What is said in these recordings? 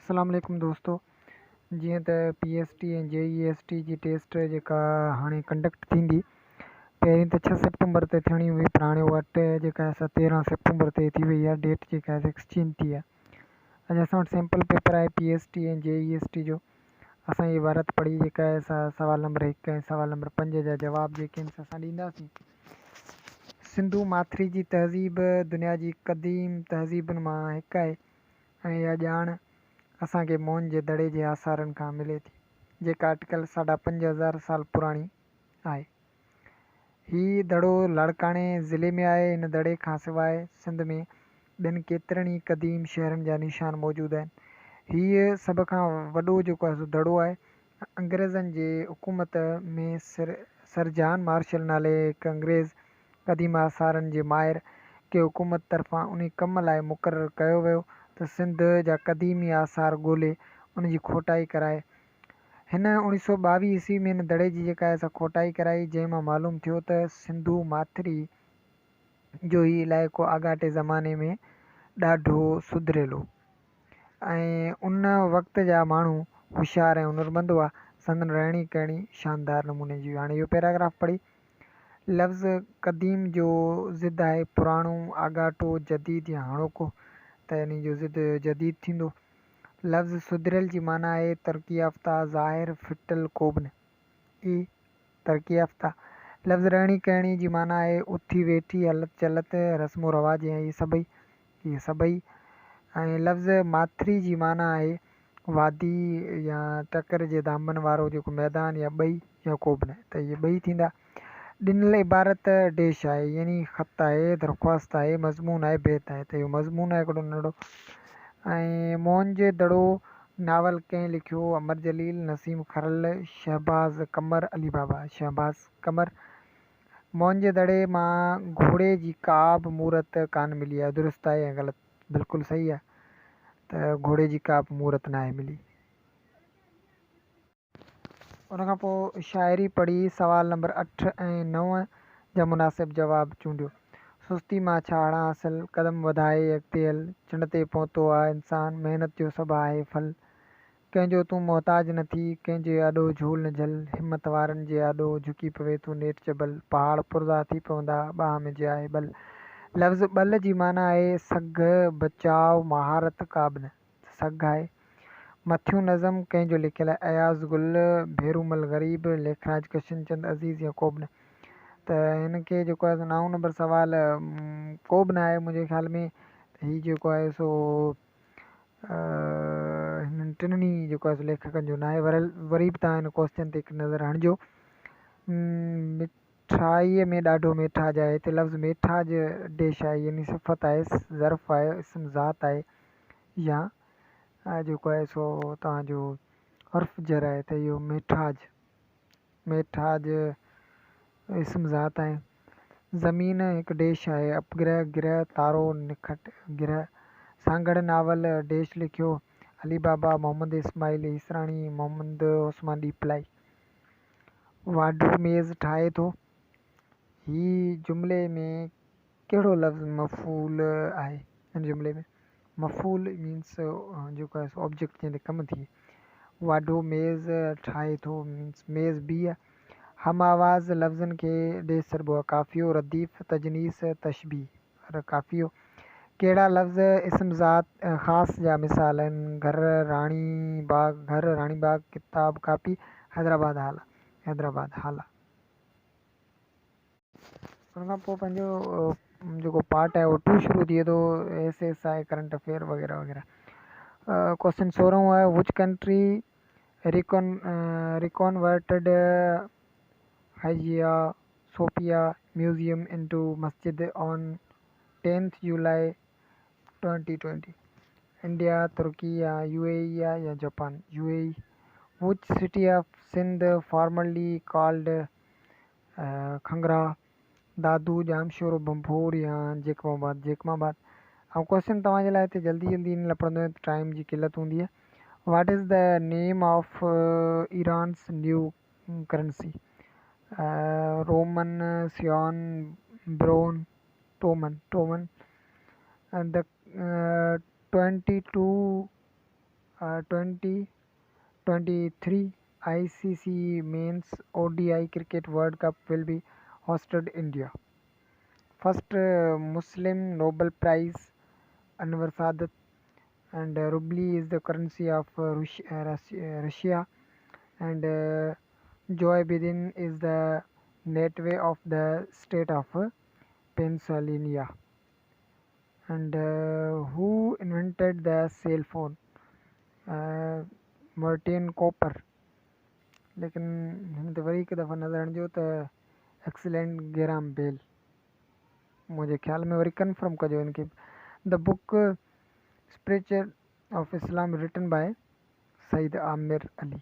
अस्सलाम वालेकुम दोस्तों। जीअं त PST ऐं JEST जी टेस्ट जेका हाणे कंडक्ट थींदी, पहिरीं त 6 सितंबर ते थियणी हुई, पर हाणे उहा जेका आहे 13 सितंबर ते थी वई आहे। डेट जेका आहे 16 थी आहे। अॼु असां वटि सैम्पल पेपर आहे PST ऐं JEST जो। असां इहे भारत पढ़ी जेका आहे सवाल नंबर 1 ऐं सवाल नंबर 5 जा जवाब जेके आहिनि असां ॾींदासीं। सिंधु माथिरी जी तहज़ीब दुनिया जी क़दीम तहज़ीबुनि मां हिकु आहे ऐं इहा ॼाण असांखे मोहन जे दड़े जे आसारनि खां मिले थी, जेका अटकल 5000 साल पुराणी आहे। हीउ दड़ो लाड़काणे ज़िले में आहे। हिन दड़े खां सवाइ सिंध में ॿियनि केतिरनि ई क़दीम शहरनि जा निशान मौजूदु आहिनि। हीअ सभ खां वॾो जेको आहे सो दड़ो आहे। अंग्रेज़नि जे हुकूमत में सर जॉन मार्शल नाले हिकु अंग्रेज़ क़दीम आसारनि जे माहिर के हुकूमत तरफ़ां उन कम लाइ मुक़ररु कयो वियो त सिंध जा क़दीमी आसार ॻोल्हे उन जी खोटाई कराए। हिन 1922 ईस्वी में हिन दड़े जी जेका आहे खोटाई कराई, जंहिंमां मालूम थियो त सिंधु माथिरी जो ही इलाइक़ो आगाटे ज़माने में ॾाढो सुधरियल हो ऐं उन वक़्त जा माण्हू होशियार ऐं हुनरमंद हुआ। संदन रहणी कहणी शानदार नमूने जी। हाणे इहो पैराग्राफ पढ़ी। लफ़्ज़ क़दीम जो ज़िद आहे पुराणो, आगाटो, जदीद या हाणोको, त इन जो ज़िद जदीद थींदो। लफ़्ज़ सुधरियल जी माना आहे तरक़ी याफ़्ता, ज़ाहिर, फिटल, कोबन ई तरक़ी याफ़्ता। लफ़्ज़ रहणी कहणी जी माना आहे उथी वेठी, हलत चलत, रस्मो रवाज ऐं इहे सभई। ऐं लफ़्ज़ माथिरी जी माना आहे वादी या टकर जे दामन वारो जेको मैदान या ॿई या कोबन, त इहे ॿई थींदा। ॾिनल इबारत डेश आहे, यानी ख़त आहे, दरख़्वास्त आहे, मज़मून आहे, बैत आहे, त इहो मज़मून आहे हिकिड़ो नंढो। ऐं मोहन जे दड़ो नावल कंहिं लिखियो? अमर जलील, नसीम खरल, शहबाज़ कमर, अली बाबा। शहबाज़ कमर। मोहन जे दड़े मां घोड़े जी का बि मूरत कान मिली आहे। दुरुस्त आहे ऐं ग़लति? बिल्कुलु सही आहे, त घोड़े जी का बि मूरत न आहे मिली। उन खां पोइ शाइरी पढ़ी सवाल नंबर 8 ऐं 9 जा मुनासिब जवाब चूंडियो। सुस्ती मां छा हणा हासिल, कदम वधाए अॻिते हल, चंड ते पहुतो आहे इंसान, महिनत जो सभु आहे फल, कंहिंजो तूं मोहताज न थी, कंहिंजे आॾो झूल न झल, हिमत वारनि जे आॾो झुकी पवे तूं नेठि जबल, पहाड़ पुरदा थी पवंदा बाह में जाए बल। लफ़्ज़ बल जी माना आहे सघ, बचाव, महारत, क़ाबिल। सघ आहे। मथियूं नज़म कंहिंजो लिखियल आहे? अयाज़ गुल, भेरूमल गरीब, लेखराज कृष्ण चंद अज़ीज़ या कोबन। त हिन खे जेको आहे 9 नंबर सवाल कोबन आहे मुंहिंजे ख़्याल में। हीउ जेको आहे सो हिननि टिनि जेको आहे लेखकनि जो न आहे। वरी बि तव्हां हिन क्वेश्चन ते हिकु नज़र हणिजो। मिठाईअ में ॾाढो मेठाज आहे, हिते लफ़्ज़ मेठाज डेश आहे, यानी सिफ़त आहे, ज़र्फ़ आहे, इस्म ज़ात आहे, या जेको आहे सो तव्हांजो हर्फ़ जर आहे, त इहो मेठाज इस्म ज़ात आहे। ज़मीन हिकु डेश आहे, अपग्रह, गिरह, तारो, निखट, गिरह। सांगड़ नावल डेश लिखियो? अली बाबा, मोहम्मद इस्माइल ईसराणी, मोहम्मद उस्मान डीपलाई। वाढो मेज़ ठाहे थो, ही जुमिले में कहिड़ो लफ़्ज़ मफ़ूल आहे? हिन जुमिले में मफ़ूल मीन्स जेको आहे ऑब्जेक्ट जंहिं ते कमु थिए। वाढो मेज़ ठाहे थो मीन्स मेज़ बी आहे। हम आवाज़ लफ़्ज़नि खे ॾेई सघिबो आहे? काफ़ियो, रदीफ़, तजनीस, तशबीह। पर काफ़ियो। कहिड़ा लफ़्ज़ इस्म ज़ात ख़ासि जा मिसाल आहिनि? घर, राणी बाग, किताब, कापी, हैदराबाद हाला। उन खां पोइ पंहिंजो जेको पार्ट आहे उहो 2 शुरू थिए थो, SS आहे, करंट अफेयर वग़ैरह वग़ैरह। क्वेश्चन 16 आहे, which country reconverted Hagia Sophia museum into मस्जिद on 10th July 2020? India, Turkey या UAE या Japan? UAE। Which city of Sindh formerly called Khangarh, Dadu, Jamshoro, Bhambore या जेकमाबाद? ऐं क्वेश्चन तव्हांजे लाइ हिते जल्दी इन लाइ पढ़ंदो आहियां, टाइम जी किलत हूंदी आहे। What is the name of Iran's new currency? रोमन, सियोन, ब्रोन, toman. The 22 2023 ICC Men's ODI Cricket World Cup will be hosted in India. First Muslim Nobel Prize Anwar Sadat, and rubli is the currency of Russia, and Joe Biden is the native of the state of Pennsylvania. And who invented the cell phone? Martin Cooper. लेकिन हिन त worry हिकु दफ़ा नज़र आणिजो त excellent Graham Bell, मुंहिंजे ख़्याल में वरी कंफर्म कजो हिनखे. The book spiritual of Islam written by Syed Ameer Ali.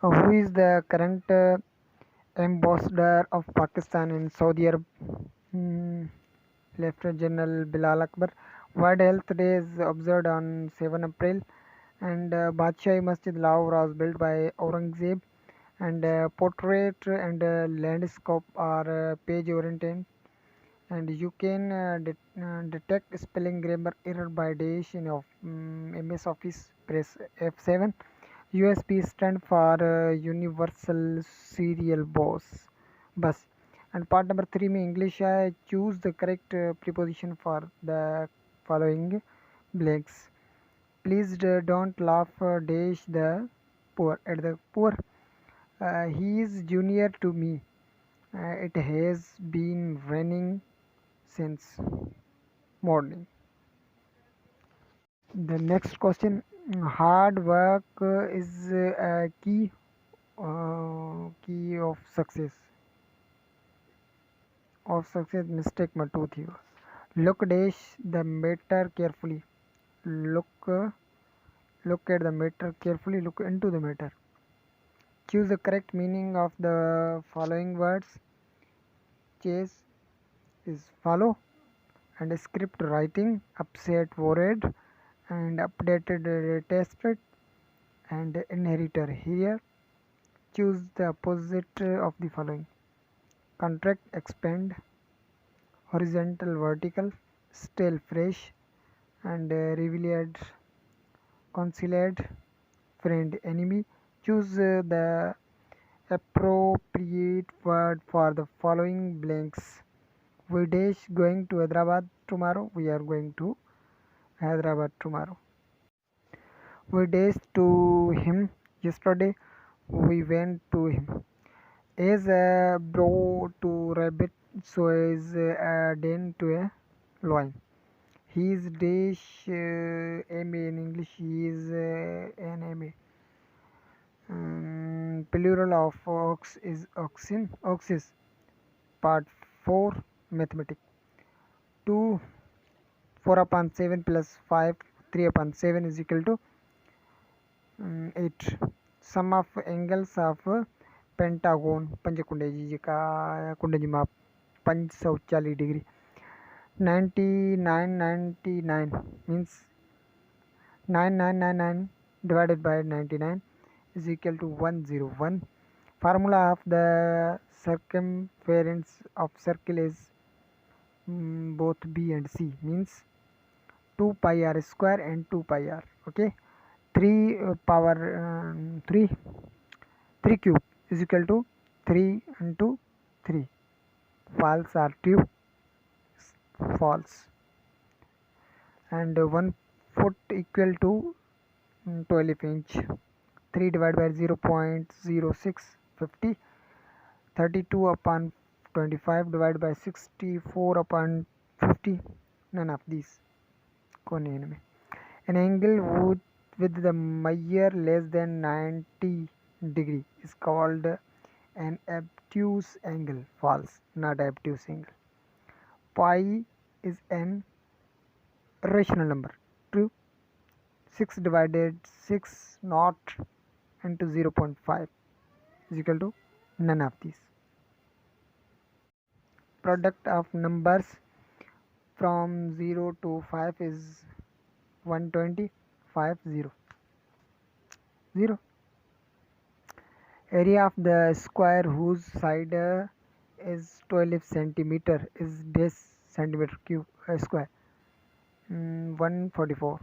Who is the current ambassador of Pakistan in Saudi Arab? Lieutenant General Bilal Akbar. World Health Day is observed on 7 April. And Badshah Masjid Lahore was built by Aurangzeb. And portrait and landscape are page oriented. And you can detect spelling grammar error by Dash in MS Office. Press F7. USB stand for Universal Serial Bus. And part number 3 में English है. Choose the correct preposition for the following blanks. Please don't laugh dash the poor at the poor. He is junior to me. It has been raining since morning. The next question. Hard work is a key of success. Mistake में 2 थी. Look dash the matter carefully. Look at the matter carefully. Look into the matter. Choose the correct meaning of the following words. Chase is follow, and script writing, upset worried, and updated tested, and inheritor here. Choose the opposite of the following. Contract, expand, horizontal, vertical, stale, fresh, and revealed, conciliate, friend, enemy. Choose the appropriate word for the following blanks. We dash going to Hyderabad tomorrow. We are going to Hyderabad tomorrow. We dash to him yesterday. We went to him. As a bro to rabbit, so is a den to a lion. He is dash MA in English. He is an MA. Plural of ox is oxen. Oxes. Part 4 Mathematics. 2 4 upon 7 plus 5 3 upon 7 is equal to 8. Sum of angles of pentagon पंचकुंडे जी जेका कुंड जी माप 540 degree. 99 means 9999 divided by 99 is equal to 101. Formula of the circumference of circle is both B and C, means 2 pi r square and 2 pi r. Okay, 3 power 3 cube is equal to 3 into 3. False or true? False. And 1 foot equal to 12 inch. 3 divided by 0.0650. 32 upon 25 divided by 64 upon 50. None of these. An angle with the measure less than 90 degree is called an obtuse angle. False, not obtuse angle. Pi is an irrational number. True. 6 divided 6 not into 0.5 is equal to none of these. Product of numbers from 0 to 5 is 120. 0. Area of the square whose side is 12 centimeter is this centimeter cube square. 144.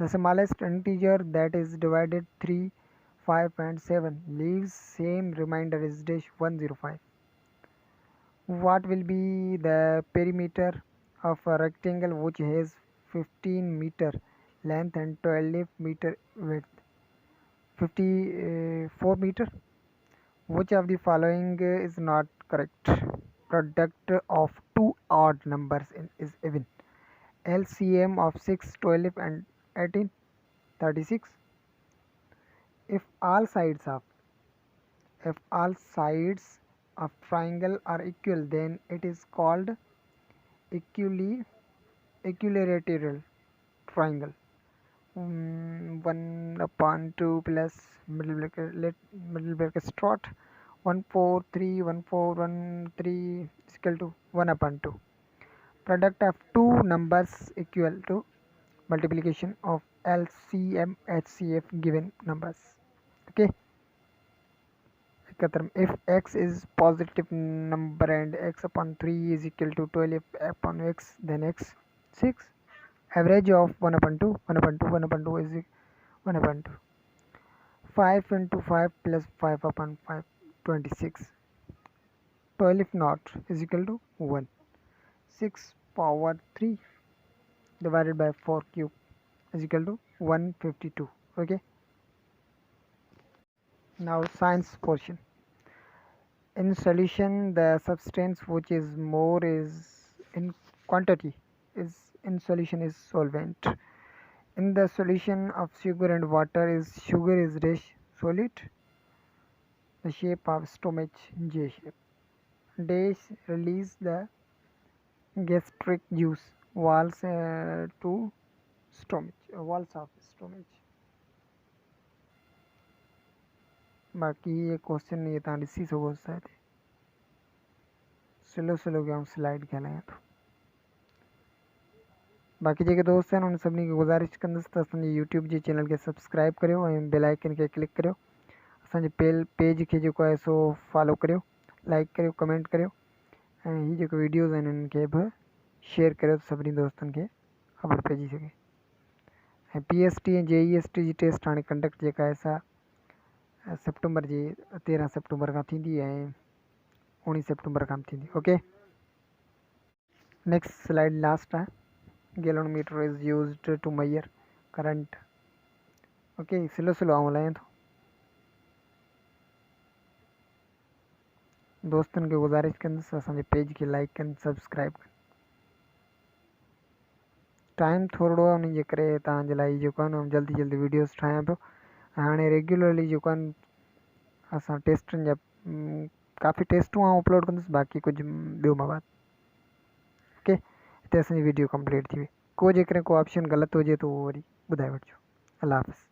The smallest integer that is divided 3, 5 and 7 leaves same remainder is dash 105. What will be the perimeter of a rectangle which has 15 meter length and 12 meter width? 54 meter. Which of the following is not correct? Product of two odd numbers is even. LCM of 6, 12 and 18, 36. If all sides of triangle are equal, then it is called equilateral triangle. 1/2 plus middle bracket start 143 is equal to 1/2. Product of two numbers equal to multiplication of LCM HCF given numbers. Okay. If x is positive number and x upon 3 is equal to 12 upon x, then x 6. Average of 1/2 is 1/2. 5 into 5 plus 5/5, 26. 12 naught is equal to 1. 6 power 3 divided by 4 cube is equal to 152. Okay. Now science portion. In solution, the substance which is more is in quantity is in solution is solvent. In the solution of sugar and water is sugar is dash solid. The shape of stomach J shape. Dash release the gastric juice walls to stomach walls of stomach. बाकी ये question ये तव्हां ॾिसी सघो था हिते slow कयूं slide खेलायां थो बाक़ी जेके दोस्त आहिनि उन सभिनी खे गुज़ारिश कंदुसि त असांजे यूट्यूब जे चैनल खे सब्सक्राइब करियो ऐं बेल आइकन खे क्लिक करियो असांजे पेज खे जेको आहे सो फॉलो करियो लाइक करियो कमेंट करियो ऐं हीअ जेको वीडियोज़ आहिनि इन्हनि खे बि शेयर करियो त सभिनी दोस्तनि खे ख़बर पइजी सघे ऐं PST ऐं JEST जी टेस्ट हाणे कंडक्ट जेका आहे सा सितंबर जी 13 सितंबर खां थींदी ऐं 19 सितंबर खां थींदी ओके नेक्स्ट स्लाइड लास्ट आहे galvanometer is used to measure current okay slow आऊं हलायां थो दोस्तनि खे गुज़ारिश कंदुसि असांजे पेज खे लाइक कनि सब्सक्राइब कनि टाइम थोरो आहे उन जे करे तव्हांजे लाइ जेको आहे न जल्दी वीडियोस ठाहियां पियो ऐं हाणे रेगुलरली जेको आहिनि असां टेस्टनि जा काफ़ी टेस्टूं आउं अपलोड कंदुसि बाक़ी कुझु ॿियो मवाद ओके हिते असांजी वीडियो कंप्लीट थी वई को जेकॾहिं को ऑप्शन ग़लति हुजे त उहो वरी ॿुधाए वठिजो अल्लाह हाफ़िज़